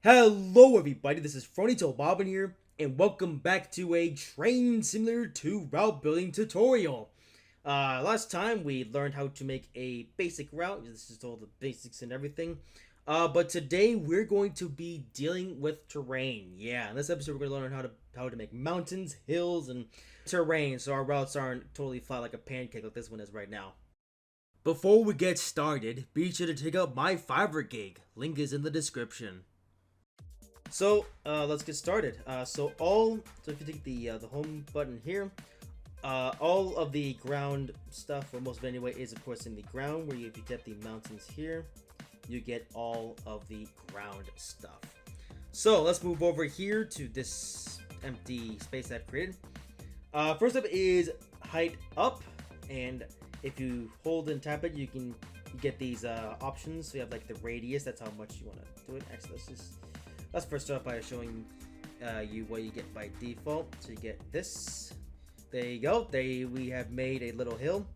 Hello everybody, this is Fronito Bobbin here, and welcome back to a Train Simulator 2 route building tutorial. Last time we learned how to make a basic route. This is all the basics and everything. But today we're going to be dealing with terrain. Yeah, in this episode we're going to learn how to make mountains, hills, and terrain, so our routes aren't totally flat like a pancake like this one is right now. Before we get started, be sure to check out my Fiverr gig. Link is in the description. So let's get started. So if you take the home button here, all of the ground stuff, or most of it anyway, is of course in the ground. Where if you get the mountains here, you get all of the ground stuff. So let's move over here to this empty space I've created. First up is height up, and if you hold and tap it, you get these options. So you have like the radius. That's how much you want to do it. Actually, let's first start by showing you what you get by default. So you get this. There you go. We have made a little hill.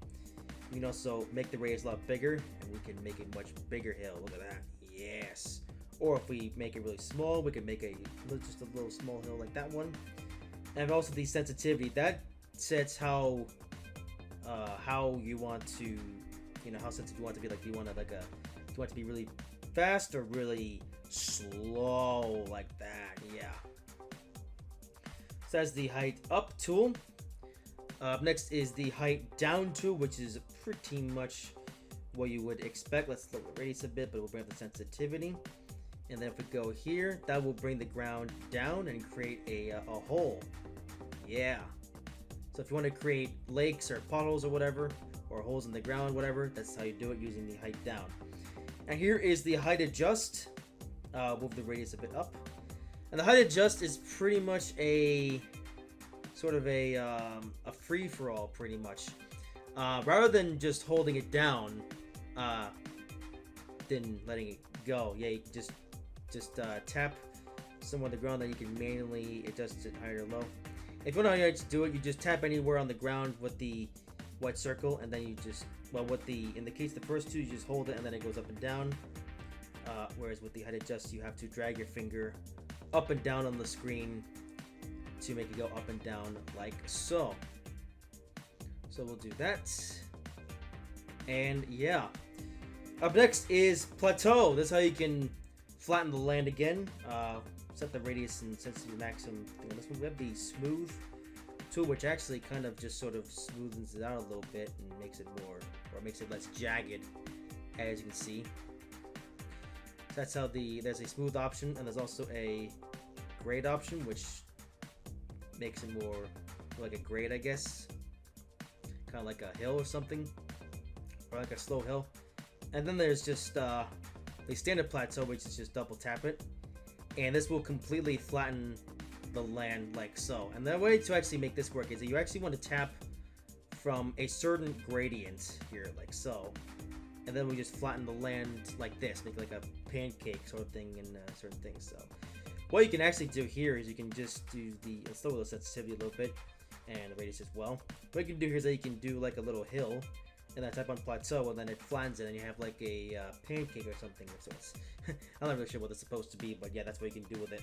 You can also make the radius a lot bigger, and we can make a much bigger hill. Look at that. Yes. Or if we make it really small, we can make just a little small hill like that one. And also the sensitivity that sets how you want to, how sensitive you want to be. Like, do you want it to be really fast or really slow like that? Yeah. So that's the height up tool. Next is the height down tool, which is pretty much what you would expect. Let's lower the radius a bit, but we'll bring up the sensitivity. And then if we go here, that will bring the ground down and create a hole. Yeah. So if you want to create lakes or potholes or whatever, or holes in the ground, whatever, that's how you do it, using the height down. And here is the height adjust. Move the radius a bit up. And the height adjust is pretty much a sort of a free-for-all, pretty much. Rather than just holding it down, then letting it go. Yeah, you can just tap somewhere on the ground, then you can manually adjust it higher or low. If you don't know how to do it, you just tap anywhere on the ground with the white circle, and then you just, in the case of the first two, you just hold it and then it goes up and down. Whereas with the height adjust, you have to drag your finger up and down on the screen to make it go up and down like so. So we'll do that. And yeah. Up next is plateau. This is how you can flatten the land again. Set the radius and sensitivity maximum thing on this one. We have the smooth tool, which actually kind of just sort of smoothens it out a little bit and makes it makes it less jagged, as you can see. So that's how there's a smooth option, and there's also a grade option, which makes it more like a grade, I guess. Kind of like a hill or something, or like a slow hill. And then there's just the standard plateau, which is just double tap it, and this will completely flatten the land like so. And the way to actually make this work is that you actually want to tap from a certain gradient here, like so, and then we just flatten the land like this, make it like a pancake sort of thing in certain things. So what you can actually do here is you can just do let's lower the sensitivity a little bit and the radius as well. What you can do here is that you can do like a little hill, and then type on plateau, and then it flattens it, and you have like a pancake or something of sorts. I'm not really sure what it's supposed to be, but yeah, that's what you can do with it.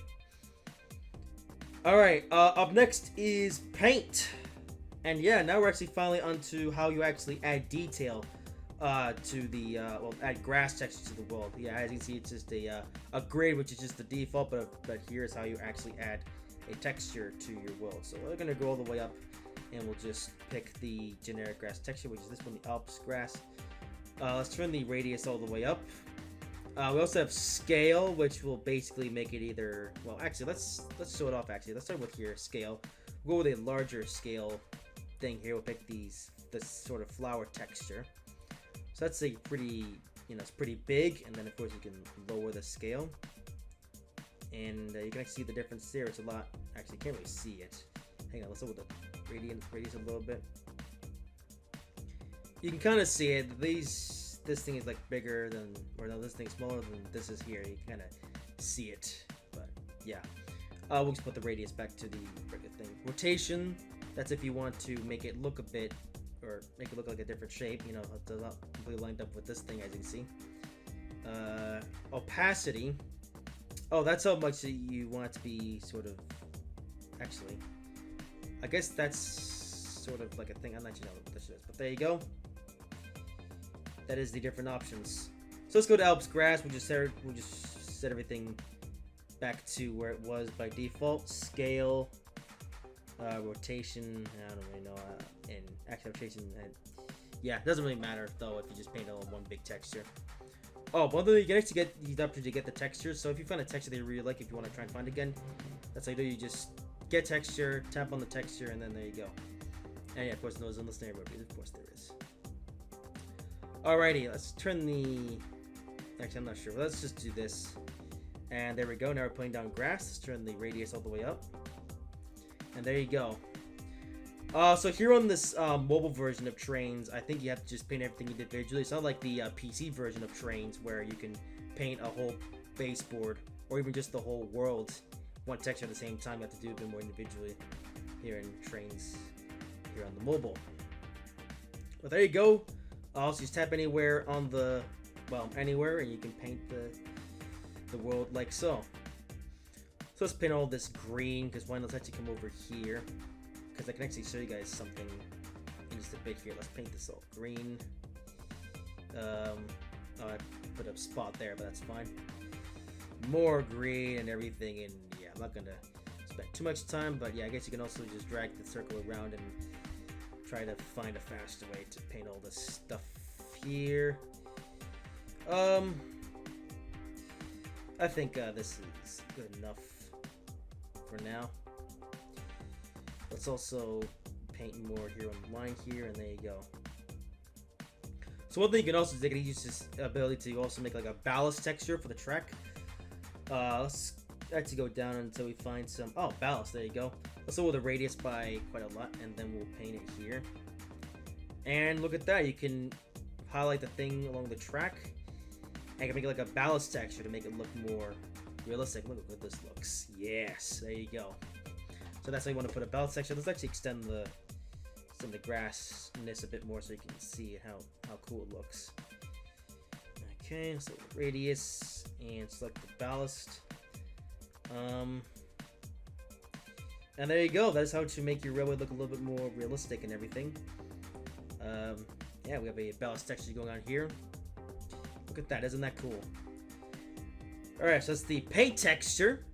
Alright, up next is paint. And yeah, now we're actually finally onto how you actually add detail to the, add grass texture to the world. Yeah, as you can see, it's just a grid, which is just the default, but here's how you actually add a texture to your world. So we're going to go all the way up, and we'll just pick the generic grass texture, which is this one, the Alps grass. Let's turn the radius all the way up. We also have scale, which will basically make it either, well, actually, let's show it off, actually. Let's start with here, scale. We'll go with a larger scale thing here. We'll pick this sort of flower texture. So that's a pretty, it's pretty big, and then of course you can lower the scale. And you can actually see the difference there. It's a lot, actually you can't really see it. Hang on, let's lower the radius a little bit. You can kind of see it. This thing is like bigger than, or no, this thing's smaller than this is here. You can kind of see it, but yeah. We'll just put the radius back to the regular thing. Rotation, that's if you want to make it look a bit, or make it look like a different shape. It's not completely lined up with this thing, as you can see. Opacity, Oh, that's how much you want it to be sort of... Actually, I guess that's sort of like a thing. I'm not sure what this is, but there you go. That is the different options. So let's go to Alps Grass. We'll just set everything back to where it was by default. Scale, rotation. I don't really know. And actual rotation. And yeah, it doesn't really matter though if you just paint it on one big texture. Oh, one thing you can actually get the option to get the textures. So if you find a texture that you really like, if you want to try and find again, that's how you do. You just get texture, tap on the texture, and then there you go. And yeah, of course, there's endless neighborhood. Of course, there is. Alrighty, let's turn the. Actually, I'm not sure. Let's just do this. And there we go. Now we're putting down grass. Let's turn the radius all the way up. And there you go. So here on this mobile version of Trainz, I think you have to just paint everything individually. It's not like the PC version of Trainz where you can paint a whole baseboard or even just the whole world one texture at the same time. You have to do it a bit more individually here in Trainz, here on the mobile. But there you go. Also, just tap anywhere on the, well, anywhere, and you can paint the world like so. So let's paint all this green, because why not? Let's actually come over here, because I can actually show you guys something in just a bit here. Let's paint this all green. Oh, I put a spot there, but that's fine. More green and everything, and yeah, I'm not gonna spend too much time, but yeah, I guess you can also just drag the circle around and try to find a faster way to paint all this stuff here. I think this is good enough for now. Let's also paint more here on the line here, and there you go. So one thing you can also do, they can use this ability to also make like a ballast texture for the track. Let's actually go down until we find some, oh, ballast, there you go. Let's lower the radius by quite a lot, and then we'll paint it here. And look at that, you can highlight the thing along the track. I can make it like a ballast texture to make it look more realistic. Look at this looks. Yes, there you go. So that's how you want to put a ballast texture. Let's actually extend the grassness a bit more so you can see how cool it looks. Okay, so radius and select the ballast. And there you go. That's how to make your railway look a little bit more realistic and everything. Yeah, we have a ballast texture going on here. Look at that, isn't that cool? Alright, so that's the paint texture.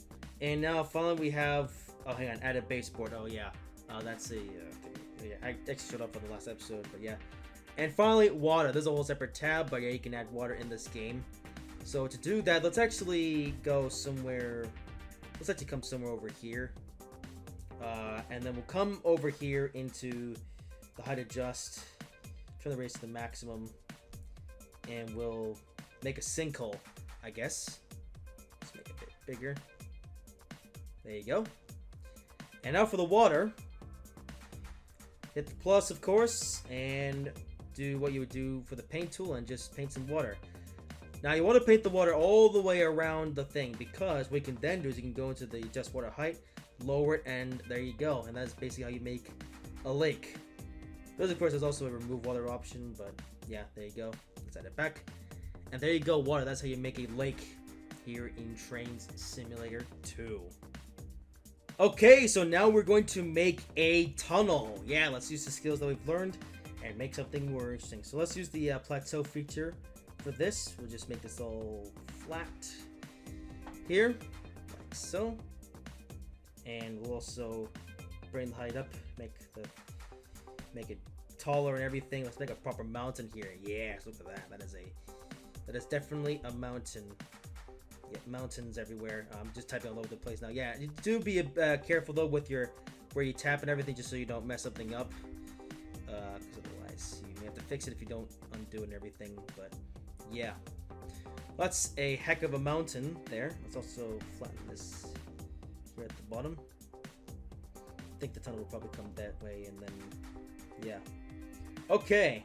And now finally we have, oh hang on, add a baseboard. Oh yeah, that's a, yeah, I actually showed up on the last episode, but yeah. And finally, water. There's a whole separate tab, but yeah, you can add water in this game. So to do that, let's actually go somewhere, let's actually come somewhere over here. And then we'll come over here into the height adjust, turn the radius to the maximum, and we'll make a sinkhole, I guess. Let's make it a bit bigger. There you go. And now for the water. Hit the plus, of course, and do what you would do for the paint tool and just paint some water. Now you want to paint the water all the way around the thing, because what you can then do is you can go into the adjust water height, lower it, and there you go. And that's basically how you make a lake. There's, of course, there's also a remove water option, but yeah, there you go. Let's add it back. And there you go, water. That's how you make a lake here in Trainz Simulator 2. Okay, so now we're going to make a tunnel. Yeah, let's use the skills that we've learned and make something more interesting. So let's use the plateau feature for this. We'll just make this all flat here, like so. And we'll also bring the height up, make it taller and everything. Let's make a proper mountain here. Yes, look at that. That is definitely a mountain. Yeah, mountains everywhere. I'm just typing all over the place now. Yeah, you do be careful though with where you tap and everything, just so you don't mess something up. Because otherwise you may have to fix it if you don't undo it and everything. But yeah, that's a heck of a mountain there. Let's also flatten this here at the bottom. I think the tunnel will probably come that way, and then yeah. Okay.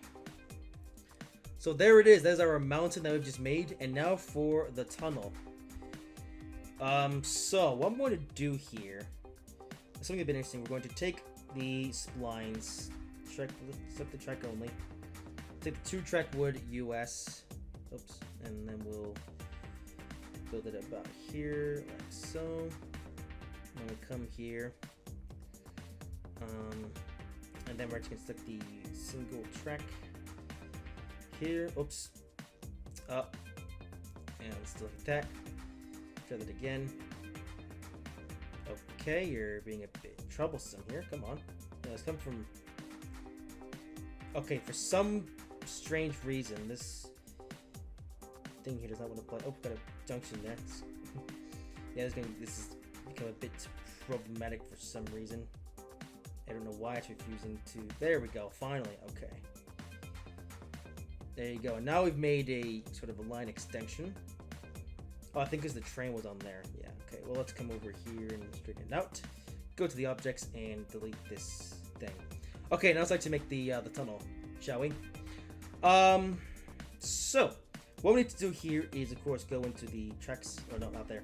So there it is. There's our mountain that we've just made, and now for the tunnel. So what I'm going to do here is something a bit interesting. We're going to take the splines, select the track only, take the 2-track wood US, oops, and then we'll build it about here, like so. I'm gonna come here. And then we're just gonna stick the single track here. Oops. Up. And let's do like that. Try that again. Okay, you're being a bit troublesome here. Come on. Yeah, let's come from... Okay, for some strange reason, this thing here does not want to play. Oh, got a junction there. Yeah, this is become a bit problematic for some reason. I don't know why it's refusing to... There we go, finally. Okay. There you go. Now we've made a sort of a line extension. Oh, I think because the train was on there. Yeah, okay. Well, let's come over here and straighten it out. Go to the objects and delete this thing. Okay, now let's actually make the tunnel, shall we? So, what we need to do here is, of course, go into the tracks... Or no, not there.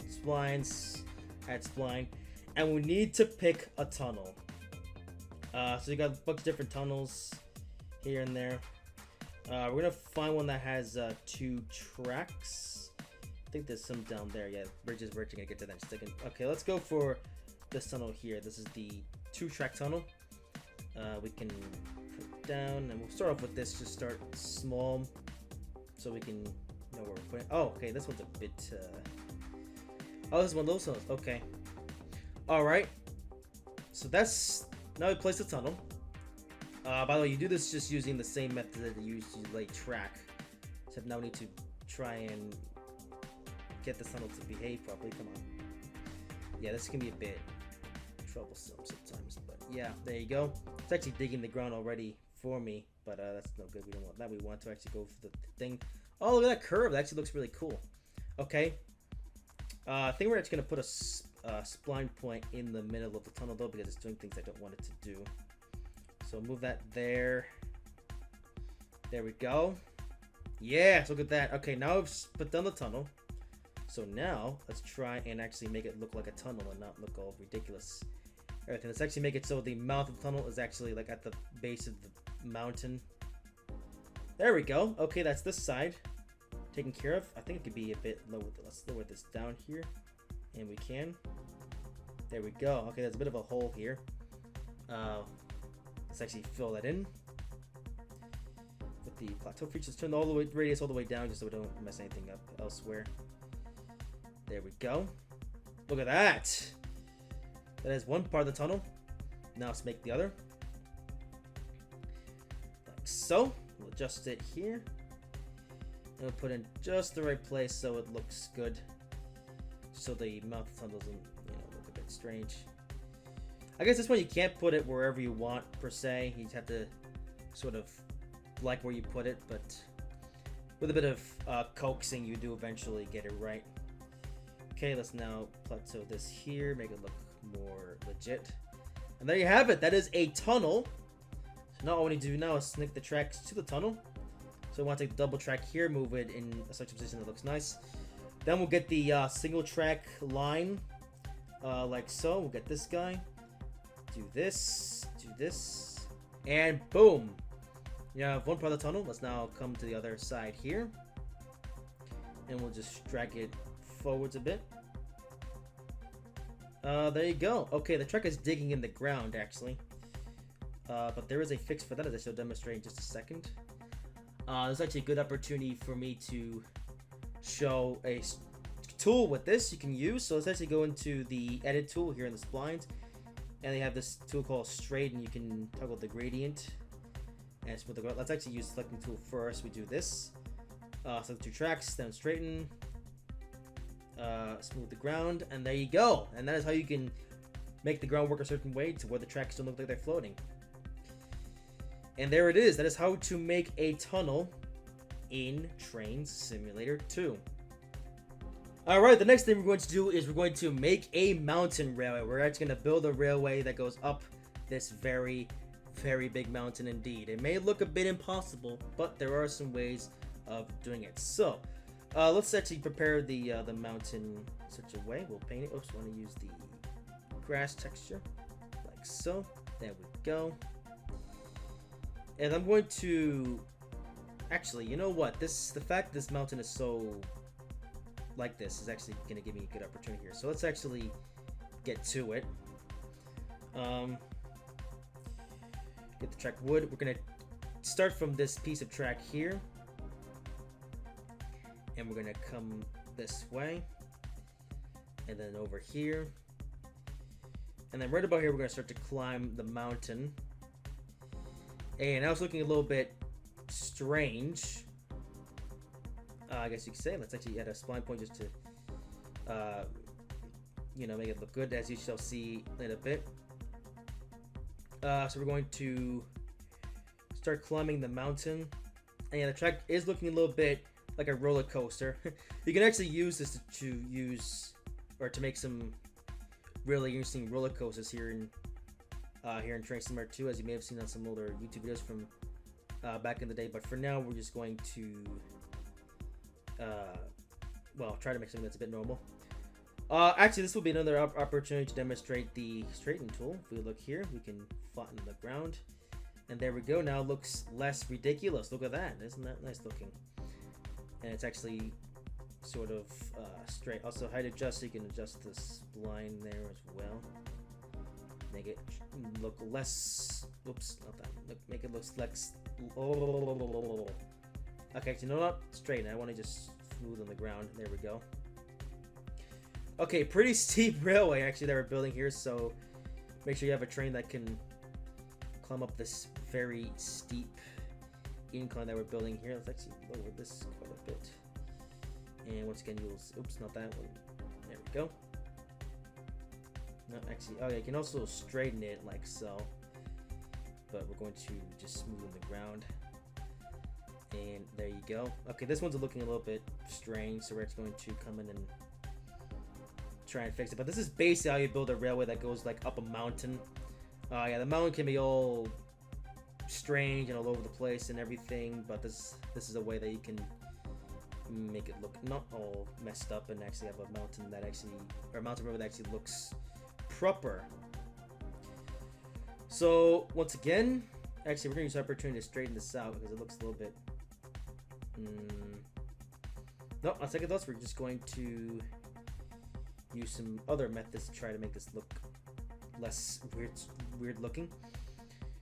Splines. Add spline. And we need to pick a tunnel. So you got a bunch of different tunnels here and there. We're gonna find one that has 2 tracks. I think there's some down there. Yeah, we're gonna get to that in a second. Okay, let's go for this tunnel here. This is the 2-track tunnel. We can put it down, and we'll start off with this. Just start small, so we can know where we're putting. Oh, okay, this one's a bit. Oh, this is one of those tunnels. Okay. All right. So that's now we place the tunnel. By the way, you do this just using the same method that you used to lay track. Except now we need to try and get the tunnel to behave properly. Come on. Yeah, this can be a bit troublesome sometimes, but yeah, there you go. It's actually digging the ground already for me, but that's no good. We don't want that. We want to actually go for the thing. Oh, look at that curve. That actually looks really cool. Okay. I think we're actually gonna put a spline point in the middle of the tunnel though, because it's doing things I don't want it to do. So move that there. There we go. Yeah, so look at that. Okay, now I've put down the tunnel. So now let's try and actually make it look like a tunnel and not look all ridiculous. Everything. Let's actually make it so the mouth of the tunnel is actually like at the base of the mountain. There we go. Okay, that's this side taken care of. I think it could be a bit lower. Let's lower this down here, and we can. There we go. Okay, there's a bit of a hole here. Let's actually fill that in with the plateau features. Turn all the way radius all the way down, just so we don't mess anything up elsewhere. There we go. Look at that. That is one part of the tunnel. Now let's make the other. Like so. We'll adjust it here. And we'll put in just the right place so it looks good. So the mouth of the tunnel doesn't, look a bit strange. I guess this one you can't put it wherever you want, per se. You just have to sort of like where you put it, but with a bit of coaxing, you do eventually get it right. Okay, let's now plateau this here, make it look more legit. And there you have it. That is a tunnel. So now all we need to do now is snip the tracks to the tunnel. So we want to take the double track here, move it in such a position that looks nice. Then we'll get the single track line, like so. We'll get this guy. Do this, and boom! You have one part of the tunnel. Let's now come to the other side here, and we'll just drag it forwards a bit. There you go. Okay, the track is digging in the ground actually, but there is a fix for that, as I shall demonstrate in just a second. There's actually a good opportunity for me to show a tool with this you can use. So let's actually go into the edit tool here in the splines. And they have this tool called straight, and you can toggle the gradient and smooth the ground. Let's actually use selecting tool first. We do this. Select 2 tracks, then straighten, smooth the ground, and there you go. And that is how you can make the ground work a certain way to where the tracks don't look like they're floating. And there it is. That is how to make a tunnel in Trainz Simulator 2. Alright, the next thing we're going to do is we're going to make a mountain railway. We're actually going to build a railway that goes up this very, very big mountain indeed. It may look a bit impossible, but there are some ways of doing it. So, let's actually prepare the mountain in such a way. We'll paint it. Oops, I want to use the grass texture, like so. There we go. And I'm going to... Actually, you know what? The fact this mountain is so like this is actually going to give me a good opportunity here. So let's actually get to it. Get the track wood. We're going to start from this piece of track here. And we're going to come this way. And then over here. And then right about here, we're going to start to climb the mountain. And I was looking a little bit strange. I guess you could say. Let's actually add a spline point just to, you know, make it look good, as you shall see in a bit. So we're going to start climbing the mountain. And yeah, the track is looking a little bit like a roller coaster. You can actually use this to make some really interesting roller coasters here in Trainz 2, as you may have seen on some older YouTube videos from back in the day. But for now, we're just going to well, try to make something that's a bit normal. Actually, this will be another opportunity to demonstrate the straighten tool. If we look here, we can flatten the ground, and there we go. Now it looks less ridiculous. Look at that. Isn't that nice looking? And it's actually sort of straight. Also, height adjust, so you can adjust the spline there as well. Make it look less. Oops, not that. Make it look less. Okay, so no, not straight. I want to just smooth on the ground. There we go. Okay, pretty steep railway actually that we're building here. So make sure you have a train that can climb up this very steep incline that we're building here. Let's actually lower this quite a bit. And once again, you'll. Oops, not that one. There we go. No, actually, oh yeah, you can also straighten it like so. But we're going to just smoothen the ground. And there you go. Okay, this one's looking a little bit strange, so we're just going to come in and try and fix it. But this is basically how you build a railway that goes like up a mountain. Yeah, the mountain can be all strange and all over the place and everything, but this is a way that you can make it look not all messed up and actually have a mountain that actually, or a mountain railway that actually looks proper. So once again, actually we're going to use the opportunity to straighten this out because it looks a little bit. No, on second thoughts, we're just going to use some other methods to try to make this look less weird looking.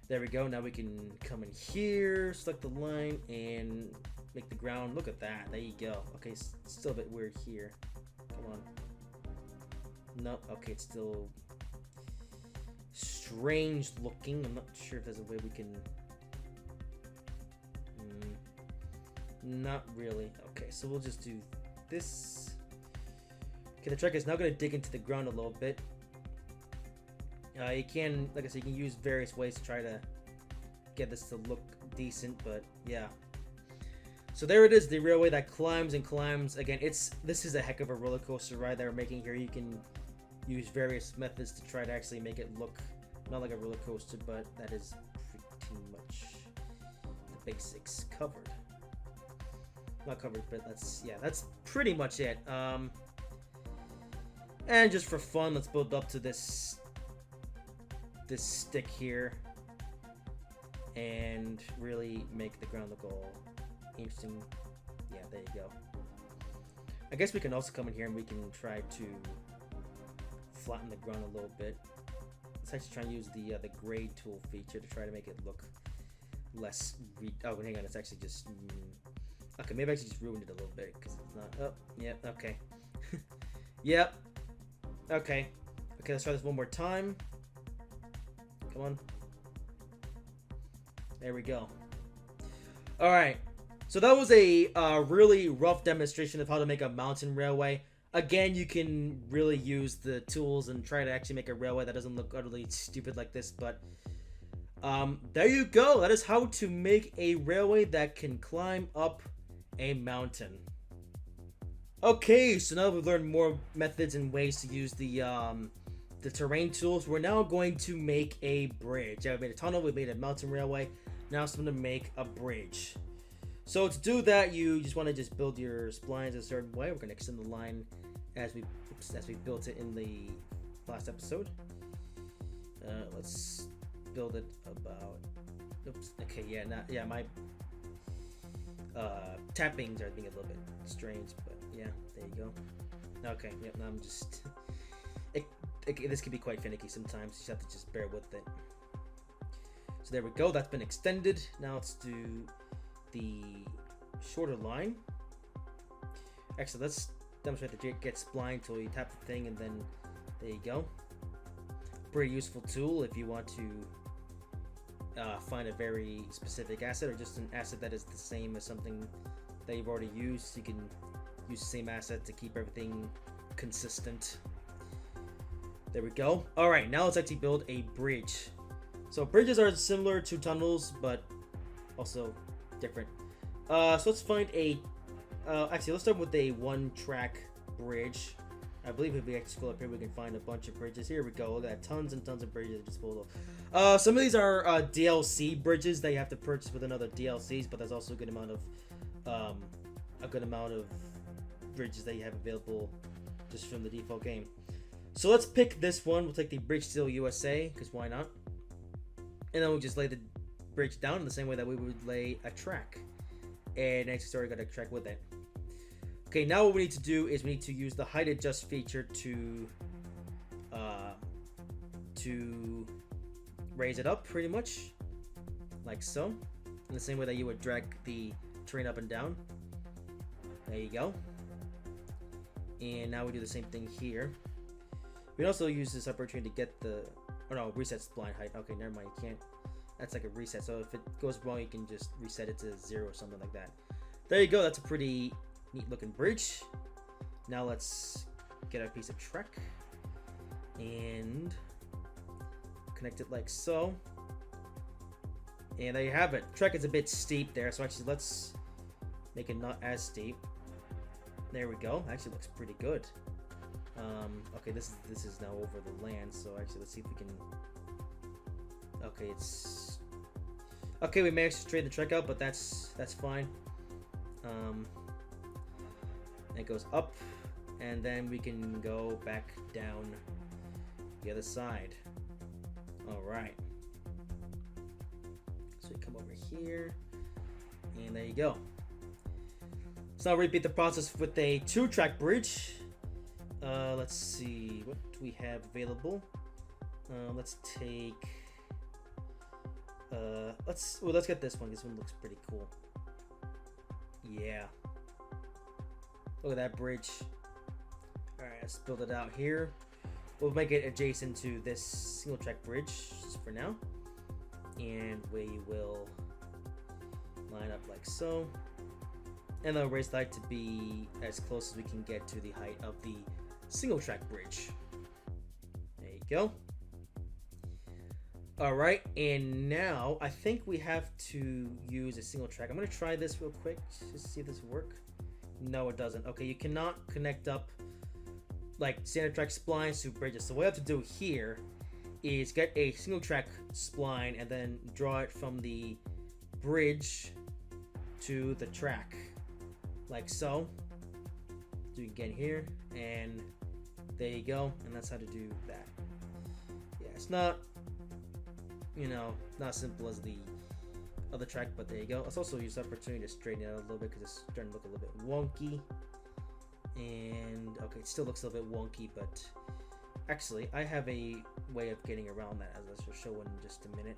There we go. Now we can come in here, select the line, and make the ground. Look at that. There you go. Okay, it's still a bit weird here. Come on. No, okay, it's still strange looking. I'm not sure if there's a way we can. Not really. Okay, so we'll just do this. Okay, the track is now going to dig into the ground a little bit. You can, like I said, you can use various ways to try to get this to look decent, but yeah. So there it is, the railway that climbs and climbs. Again, this is a heck of a roller coaster ride that we're making here. You can use various methods to try to actually make it look not like a roller coaster, but that is pretty much the basics covered. Not covered, but that's pretty much it. And just for fun, let's build up to this stick here and really make the ground look all interesting. Yeah, there you go. I guess we can also come in here and we can try to flatten the ground a little bit. Let's actually try and use the grade tool feature to try to make it look less. Oh, hang on, it's actually just. Okay, maybe I actually just ruined it a little bit because it's not. Oh, yeah, okay. Yep. Okay. Okay, let's try this one more time. Come on. There we go. Alright. So that was a really rough demonstration of how to make a mountain railway. Again, you can really use the tools and try to actually make a railway that doesn't look utterly stupid like this, but there you go. That is how to make a railway that can climb up a mountain. Okay, so now that we've learned more methods and ways to use the terrain tools, we're now going to make a bridge. Yeah, we made a tunnel, we made a mountain railway. Now it's time to make a bridge. So to do that, you just want to just build your splines a certain way. We're going to extend the line as we built it in the last episode. Let's build it about. Oops. Okay. My tappings are being a little bit strange, but yeah, there There you go. Okay, yep, now I'm just... this can be quite finicky sometimes. You just have to just bear with it. So there we go. That's been extended. Now let's do the shorter line. Actually, let's demonstrate the get spline tool. You tap the thing and then there you go. Pretty useful tool if you want to find a very specific asset or just an asset that is the same as something that you've already used. You can use the same asset to keep everything consistent. There we go. Alright, now let's actually build a bridge. So bridges are similar to tunnels, but also different. So let's find a... actually, let's start with a one-track bridge. I believe if we actually scroll up here, we can find a bunch of bridges. Here we go. Look at that. Tons and tons of bridges at disposal. Some of these are DLC bridges that you have to purchase with another DLCs, but there's also a good amount of bridges that you have available just from the default game. So let's pick this one. We'll take the Bridge Steel USA, because why not? And then we'll just lay the bridge down in the same way that we would lay a track. And next, already got a track with it. Okay, now what we need to do is we need to use the height adjust feature to raise it up, pretty much, like so, in the same way that you would drag the terrain up and down. There you go. And now we do the same thing here. We can also use this opportunity to get the, oh no, reset spline height. Okay, never mind, you can't. That's like a reset. So if it goes wrong, you can just reset it to 0 or something like that. There you go. That's a pretty neat looking bridge. Now let's get our piece of track and connect it like so. And there you have it. Track is a bit steep there, so actually let's make it not as steep. There we go. Actually looks pretty good. Okay, this is now over the land, so actually let's see if we can. Okay, it's okay. We managed to straighten the track out, but that's fine. It goes up, and then we can go back down the other side. All right. So we come over here, and there you go. So now repeat the process with a 2-track bridge. Let's see what we have available. Let's take. Let's get this one. This one looks pretty cool. Yeah. Look at that bridge. Alright, let's build it out here. We'll make it adjacent to this single track bridge just for now. And we will line up like so. And then raise the height to be as close as we can get to the height of the single track bridge. There you go. Alright, and now I think we have to use a single track. I'm going to try this real quick just to see if this will work. No, it doesn't. Okay, you cannot connect up like standard track splines to bridges. So what we have to do here is get a single track spline and then draw it from the bridge to the track. Like so. Do it again here, and there you go. And that's how to do that. Yeah, it's not, you know, not simple as the other track, but there you go. Let's also use the opportunity to straighten it out a little bit because it's starting to look a little bit wonky. And okay, it still looks a little bit wonky, but actually I have a way of getting around that, as I'll show in just a minute.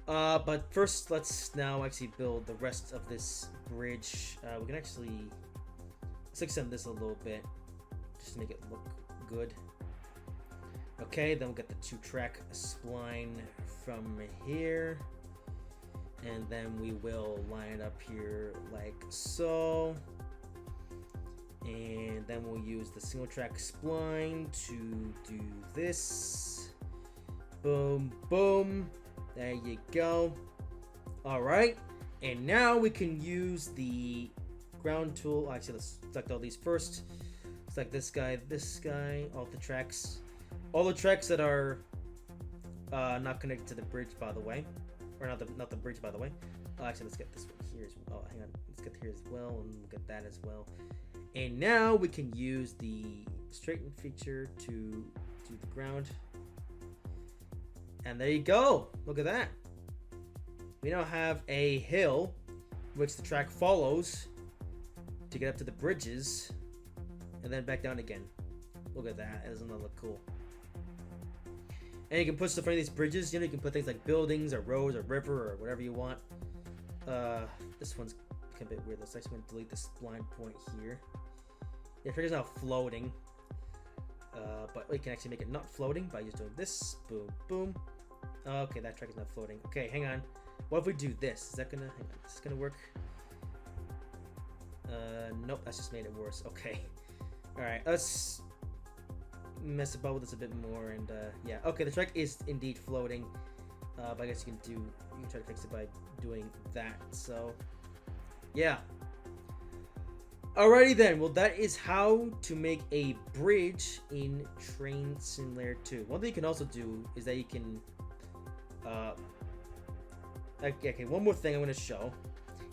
But first, let's now actually build the rest of this bridge. We can actually let's extend this a little bit just to make it look good. Okay, then we'll get the 2-track spline from here, and then we will line it up here like so, and then we'll use the single track spline to do this. Boom, boom. There you go. All right, and now we can use the ground tool. Actually, let's select all these first. Select this guy, all the tracks. All the tracks that are not connected to the bridge, by the way, or not the bridge, by the way. Actually, let's get this one here as well. Oh, hang on, let's get here as well, and we'll get that as well. And now we can use the straighten feature to do the ground. And there you go. Look at that. We now have a hill which the track follows to get up to the bridges, and then back down again. Look at that. It doesn't look cool. And you can put stuff on these bridges. You know, you can put things like buildings or roads or river or whatever you want. This one's a bit weird. Let's actually delete this blind point here. Yeah, trigger's now floating. But we can actually make it not floating by just doing this. Boom, boom. Okay, that track is not floating. Okay, hang on. What if we do this? Is that gonna... Hang on, is this gonna work? Nope, that's just made it worse. Okay. Alright, let's mess about with this a bit more, and yeah. Okay, the track is indeed floating. But I guess you can try to fix it by doing that. So, yeah. Alrighty then, well that is how to make a bridge in Train Simulator 2. One thing you can also do is that you can, okay, one more thing I'm going to show.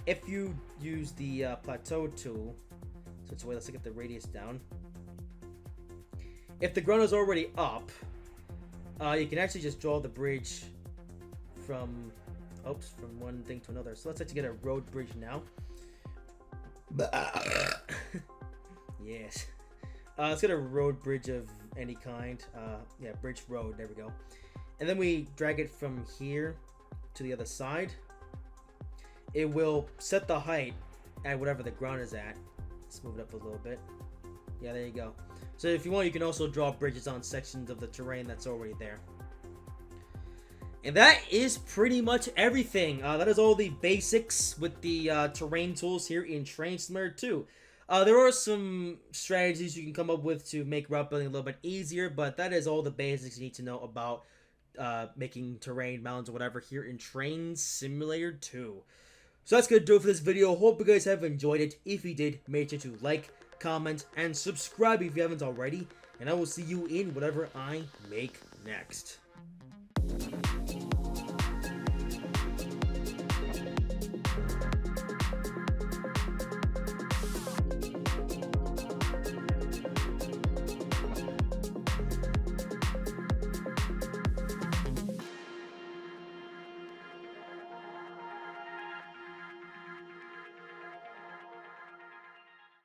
If you use the plateau tool, so it's a way, let's get the radius down. If the ground is already up, you can actually just draw the bridge from one thing to another. So let's actually get a road bridge now. Yes. Let's get a road bridge of any kind. Yeah, bridge road. There we go. And then we drag it from here to the other side. It will set the height at whatever the ground is at. Let's move it up a little bit. Yeah, there you go. So if you want, you can also draw bridges on sections of the terrain that's already there. And that is pretty much everything. That is all the basics with the terrain tools here in Train Simulator 2. There are some strategies you can come up with to make route building a little bit easier, but that is all the basics you need to know about making terrain, mountains, or whatever here in Train Simulator 2. So that's going to do it for this video. Hope you guys have enjoyed it. If you did, make sure to like, comment, and subscribe if you haven't already. And I will see you in whatever I make next.